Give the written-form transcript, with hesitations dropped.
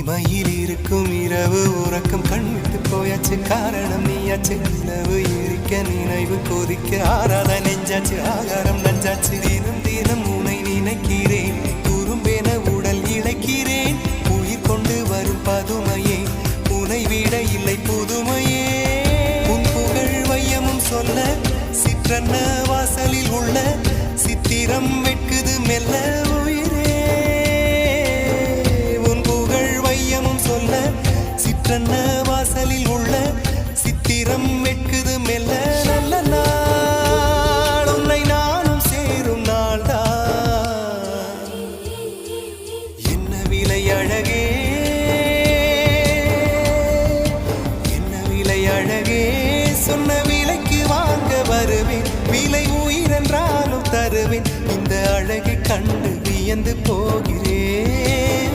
தனிமையில் இருக்கும் இரவு உறக்கம் கண்விட்டு போயாச்சு காரணம் நீயாச்சு நிலவு எரிக்க நினைவு கொதிக்க ஆறாத நெஞ்சாச்சு ஆகாரம் நஞ்சாச்சு தினம் தினம் உனை நினைக்கிறேன் குறும்பென உடல் இழைக்கிறேன் உயிர் கொண்டு வரும் பதுமையே உனை விட இல்லை புதுமையே உன் புகழ் வையமும் சொல்ல சிற்றன்ன வாசலில் உள்ள சித்திரம் வெட்குது மெல்ல உயிரே உன் புகழ் வையமும் சொல்ல சிற்றன்ன வாசலில் உள்ள சித்திரம் வெட்குது மெல்ல நல்ல நாள் உன்னை நானும் சேரும் நாள்தான் என்ன விலை அழகே என்ன விலை அழகே சொன்ன விலைக்கு வாங்க வருவேன் விலை உயிரென்றாலும் தருவேன் இந்த அழகை கண்டு வியந்து போகிறேன்